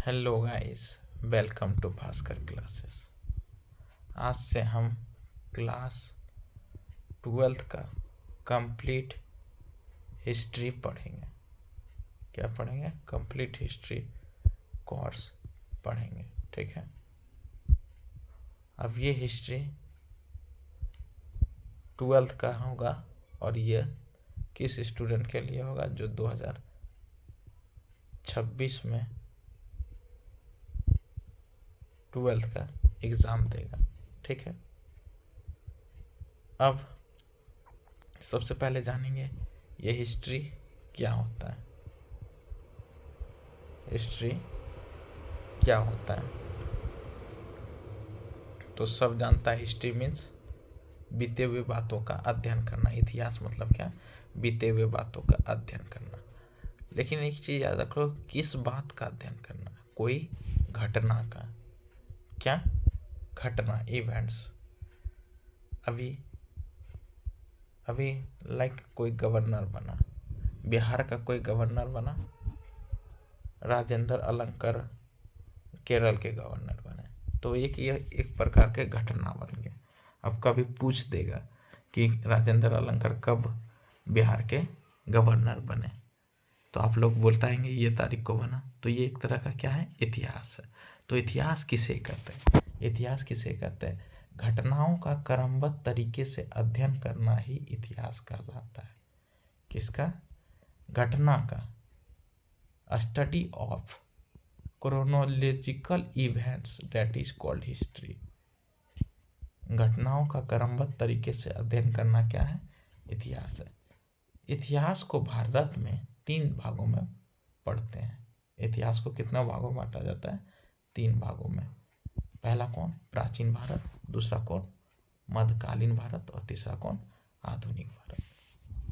Hello guys, welcome to Bhaskar classes. आज से हम क्लास 12th का कंप्लीट हिस्ट्री पढ़ेंगे। क्या पढ़ेंगे? कंप्लीट हिस्ट्री कोर्स पढ़ेंगे। ठीक है। अब ये हिस्ट्री 12th का होगा और ये किस स्टूडेंट के लिए होगा? जो 2026 में 12th का एग्ज़ाम देगा। ठीक है। अब सबसे पहले जानेंगे ये हिस्ट्री क्या होता है। हिस्ट्री क्या होता है? तो सब जानता है, हिस्ट्री मीन्स बीते हुए बातों का अध्ययन करना। इतिहास मतलब क्या? बीते हुए बातों का अध्ययन करना। लेकिन एक चीज़ याद रखो, किस बात का अध्ययन करना? कोई घटना का। क्या? घटना, इवेंट्स। अभी अभी लाइक कोई गवर्नर बना, बिहार का कोई गवर्नर बना, राजेंद्र अलंकर केरल के गवर्नर बने, तो ये एक प्रकार के घटना बन गए। अब कभी पूछ देगा कि राजेंद्र अलंकर कब बिहार के गवर्नर बने, तो आप लोग बोलता है ये तारीख को बना। तो ये एक तरह का क्या है? इतिहास है। तो इतिहास किसे कहते हैं? इतिहास किसे कहते हैं? घटनाओं का क्रमबद्ध तरीके से अध्ययन करना ही इतिहास कहलाता है। किसका? घटना का। Study of chronological events that is called history। घटनाओं का क्रमबद्ध तरीके से अध्ययन करना क्या है? इतिहास है। इतिहास को भारत में 3 भागों में पढ़ते हैं। इतिहास को कितना भागों में बांटा जाता है? 3 भागों में। पहला कौन? प्राचीन भारत। दूसरा कौन? मध्यकालीन भारत। और तीसरा कौन? आधुनिक भारत।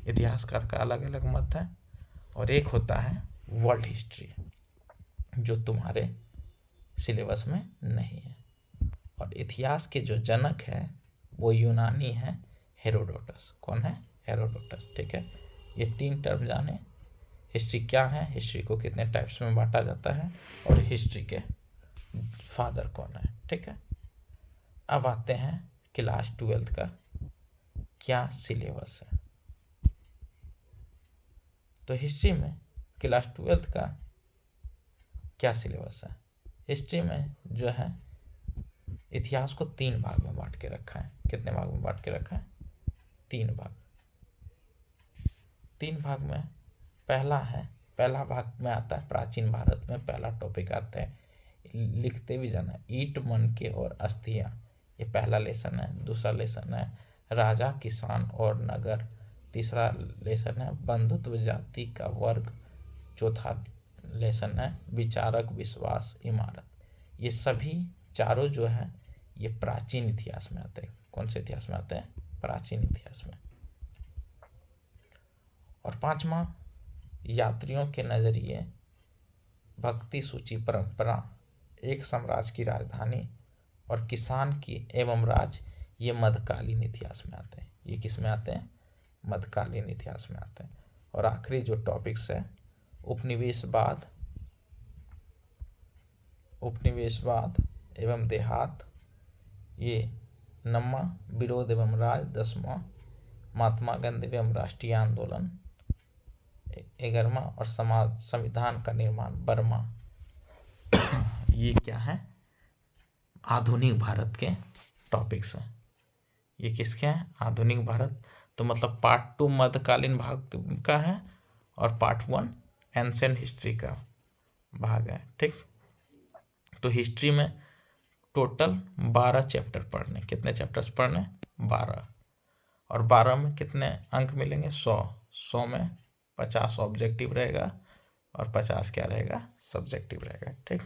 इतिहासकार का अलग अलग मत है। और एक होता है वर्ल्ड हिस्ट्री, जो तुम्हारे सिलेबस में नहीं है। और इतिहास के जो जनक है वो यूनानी है, हेरोडोटस। कौन है? हेरोडोटस। ठीक है। ये 3 टर्म जाने। हिस्ट्री क्या है, हिस्ट्री को कितने टाइप्स में बांटा जाता है, और हिस्ट्री के फादर कौन है। ठीक है। अब आते हैं क्लास 12th का क्या सिलेबस है। तो हिस्ट्री में क्लास 12th का क्या सिलेबस है? हिस्ट्री में जो है इतिहास को 3 भाग में बांट के रखा है। कितने भाग में बांट के रखा है? 3 भाग। 3 भाग में पहला भाग में आता है प्राचीन भारत में। पहला टॉपिक आता है, लिखते भी जाना, ईंट, मनके और अस्थियां। ये पहला लेसन है। दूसरा लेसन है राजा, किसान और नगर। तीसरा लेसन है बंधुत्व, जाति का वर्ग। चौथा लेसन है विचारक, विश्वास, इमारत। ये सभी चारों जो है ये प्राचीन इतिहास में आते हैं। कौन से इतिहास में आते हैं? प्राचीन इतिहास में। और 5वां यात्रियों के नजरिए, भक्ति सूची परंपरा, एक साम्राज्य की राजधानी और किसान की एवं राज, ये मध्यकालीन इतिहास में आते हैं। ये किस में आते हैं? मध्यकालीन इतिहास में आते हैं। और आखिरी जो टॉपिक्स है उपनिवेशवाद एवं देहात, ये 9वां विरोध एवं राज, 10वां महात्मा गांधी एवं राष्ट्रीय आंदोलन, 11वां और समाज संविधान का निर्माण, बर्मा। ये क्या है? आधुनिक भारत के टॉपिक्स हैं। ये किसके हैं? आधुनिक भारत। तो मतलब पार्ट 2 मध्यकालीन भाग का है और पार्ट 1 एंशिएंट हिस्ट्री का भाग है। ठीक। तो हिस्ट्री में टोटल 12 चैप्टर पढ़ने। कितने चैप्टर्स पढ़ने? 12। और 12 में कितने अंक मिलेंगे? 100 में 50 ऑब्जेक्टिव रहेगा और 50 क्या रहेगा? सब्जेक्टिव रहेगा। ठीक।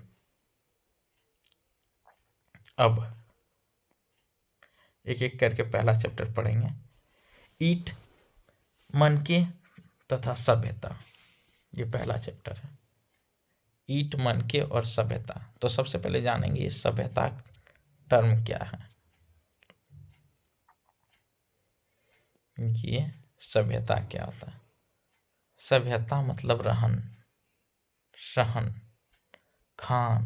अब एक एक करके पहला चैप्टर पढ़ेंगे। ईंट, मनके तथा सभ्यता, ये पहला चैप्टर है। ईंट, मनके और सभ्यता। तो सबसे पहले जानेंगे ये सभ्यता टर्म क्या है। ये सभ्यता क्या होता है? सभ्यता मतलब रहन सहन, खान,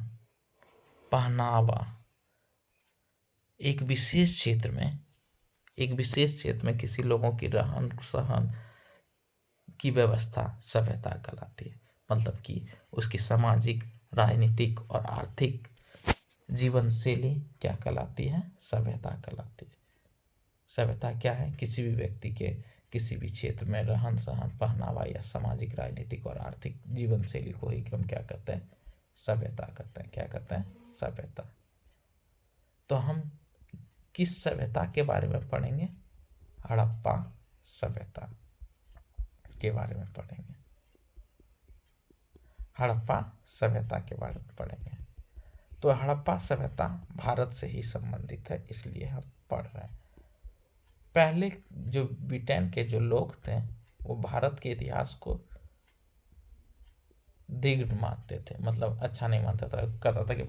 पहनावा, एक विशेष क्षेत्र में किसी लोगों की रहन सहन की व्यवस्था सभ्यता कहलाती है। मतलब कि उसकी सामाजिक, राजनीतिक और आर्थिक जीवन शैली क्या कहलाती है? सभ्यता कहलाती है। सभ्यता क्या है? किसी भी व्यक्ति के किसी भी क्षेत्र में रहन सहन, पहनावा या सामाजिक, राजनीतिक और आर्थिक जीवन शैली को ही हम क्या कहते हैं? सभ्यता कहते हैं। क्या कहते हैं? सभ्यता। तो हम किस सभ्यता के बारे में पढ़ेंगे? हड़प्पा सभ्यता के बारे में पढ़ेंगे। हड़प्पा सभ्यता के बारे में पढ़ेंगे। तो हड़प्पा सभ्यता भारत से ही संबंधित है, इसलिए हम पढ़ रहे हैं। पहले जो ब्रिटेन के जो लोग थे वो भारत के इतिहास को दिग्गज मानते थे, मतलब अच्छा नहीं मानता था। कहता था कि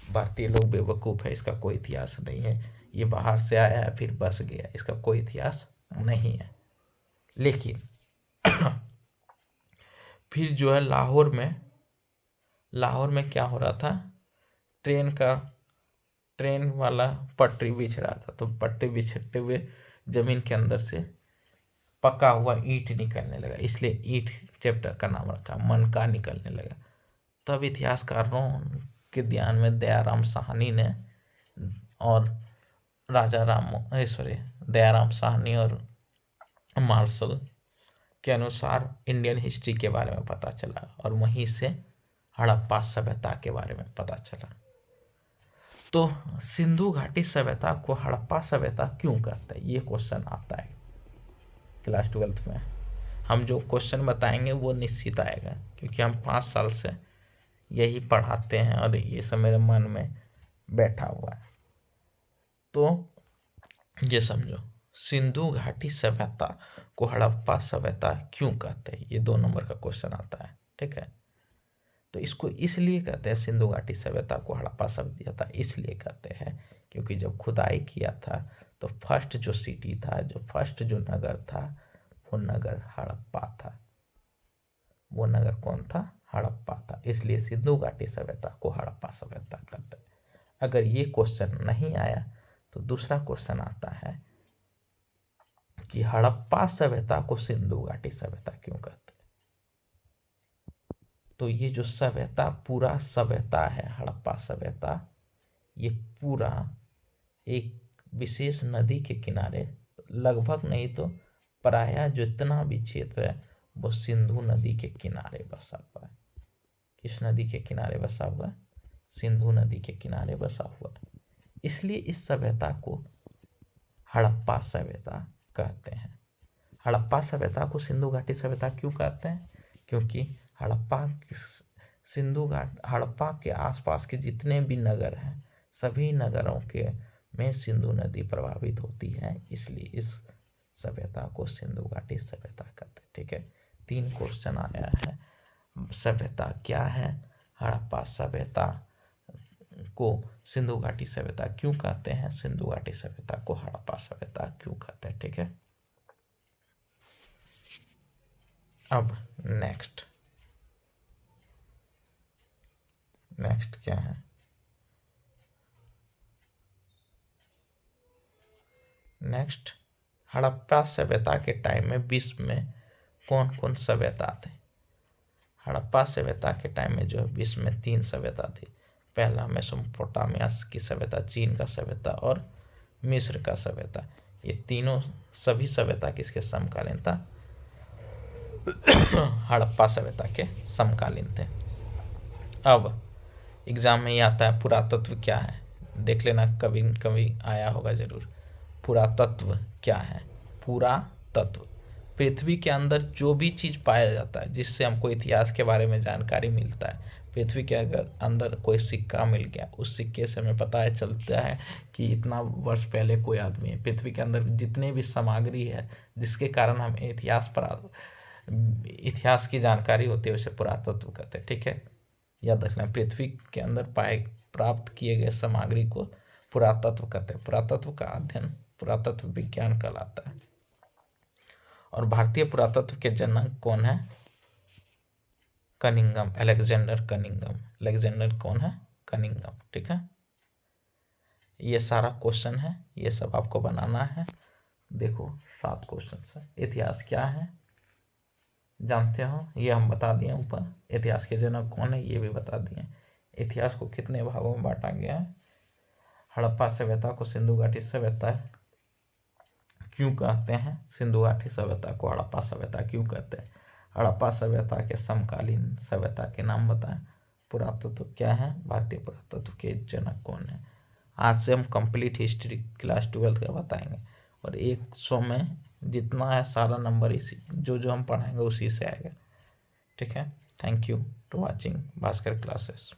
भारतीय लोग बेवकूफ़ है, इसका कोई इतिहास नहीं है, ये बाहर से आया है फिर बस गया, इसका कोई इतिहास नहीं है। लेकिन फिर जो है लाहौर में क्या हो रहा था? ट्रेन वाला पटरी बिछ रहा था, तो पटरी बिछते हुए जमीन के अंदर से पका हुआ ईंट निकलने लगा, इसलिए ईंट चैप्टर का नाम रखा। मन का निकलने लगा। तब इतिहासकारों के ध्यान में दयाराम साहनी ने और दयाराम साहनी और मार्शल के अनुसार इंडियन हिस्ट्री के बारे में पता चला, और वहीं से हड़प्पा सभ्यता के बारे में पता चला। तो सिंधु घाटी सभ्यता को हड़प्पा सभ्यता क्यों कहते हैं? ये क्वेश्चन आता है क्लास 12th में। हम जो क्वेश्चन बताएंगे वो निश्चित आएगा, क्योंकि हम 5 साल से यही पढ़ाते हैं और ये सब मेरे मन में बैठा हुआ है। तो ये समझो, सिंधु घाटी सभ्यता को हड़प्पा सभ्यता क्यों कहते हैं? ये 2 नंबर का क्वेश्चन आता है, ठीक है। तो इसको इसलिए कहते हैं, सिंधु घाटी सभ्यता को हड़प्पा सभ्यता इसलिए कहते हैं क्योंकि जब खुदाई किया था तो फर्स्ट जो सिटी था, फर्स्ट जो नगर था, वो नगर हड़प्पा था। वो नगर कौन था? हड़प्पा था। इसलिए सिंधु घाटी सभ्यता को हड़प्पा सभ्यता कहते हैं। अगर ये क्वेश्चन नहीं आया तो दूसरा क्वेश्चन आता है कि हड़प्पा सभ्यता को सिंधु घाटी सभ्यता क्यों कहते हैं? तो ये जो सभ्यता, पूरा सभ्यता है हड़प्पा सभ्यता, ये पूरा एक विशेष नदी के किनारे, लगभग नहीं तो प्रायः जितना भी क्षेत्र है वो सिंधु नदी के किनारे बसा हुआ है। किस नदी के किनारे बसा हुआ है? सिंधु नदी के किनारे बसा हुआ है। इसलिए इस सभ्यता को हड़प्पा सभ्यता कहते हैं। हड़प्पा सभ्यता को सिंधु घाटी सभ्यता क्यों कहते हैं? क्योंकि हड़प्पा के आसपास के जितने भी नगर हैं, सभी नगरों के में सिंधु नदी प्रभावित होती है, इसलिए इस सभ्यता को सिंधु घाटी सभ्यता कहते हैं, ठीक है। 3 क्वेश्चन आया है। सभ्यता क्या है? हड़प्पा सभ्यता को सिंधु घाटी सभ्यता क्यों कहते हैं? सिंधु घाटी सभ्यता को हड़प्पा सभ्यता क्यों कहते हैं, ठीक है। अब नेक्स्ट क्या है? नेक्स्ट, हड़प्पा सभ्यता के टाइम में विश्व में कौन कौन सभ्यता थे? हड़प्पा सभ्यता के टाइम में जो है विश्व में 3 सभ्यता थी। पहला मेसोपोटामिया की सभ्यता, चीन का सभ्यता और मिस्र का सभ्यता। ये तीनों सभी सभ्यता किसके समकालीन था? हड़प्पा सभ्यता के समकालीन थे। अब एग्जाम में ये आता है पुरातत्व क्या है? देख लेना, कभी कभी आया होगा जरूर। पुरातत्व क्या है? पुरातत्व पृथ्वी के अंदर जो भी चीज़ पाया जाता है जिससे हमको इतिहास के बारे में जानकारी मिलता है। पृथ्वी के अगर अंदर कोई सिक्का मिल गया, उस सिक्के से हमें पता चलता है कि इतना वर्ष पहले कोई आदमी है। पृथ्वी के अंदर जितने भी सामग्री है जिसके कारण हम इतिहास की जानकारी होती है, उसे पुरातत्व कहते हैं, ठीक है। याद रखना, पृथ्वी के अंदर प्राप्त किए गए सामग्री को पुरातत्व कहते हैं। पुरातत्व का अध्ययन पुरातत्व विज्ञान कहलाता है। और भारतीय पुरातत्व के जनक कौन है? Cunningham, Alexander Cunningham. अलेक्जेंडर कौन है? कनिंगम। ठीक है, ये सारा क्वेश्चन है, ये सब आपको बनाना है। देखो 7 क्वेश्चन है। इतिहास क्या है जानते हो, ये हम बता दिए ऊपर। इतिहास के जनक कौन है ये भी बता दिए। इतिहास को कितने भागों में बांटा गया है? हड़प्पा सभ्यता को सिंधु घाटी सभ्यता क्यों कहते हैं? सिंधु घाटी सभ्यता को हड़प्पा सभ्यता क्यों कहते हैं? हड़प्पा सभ्यता के समकालीन सभ्यता के नाम बताएं। पुरातत्व क्या है? भारतीय पुरातत्व के जनक कौन है? आज से हम कंप्लीट हिस्ट्री क्लास 12 का बताएंगे, और 100 में जितना है सारा नंबर इसी जो जो हम पढ़ाएंगे उसी से आएगा। ठीक है, thank you to watching Bhaskar classes.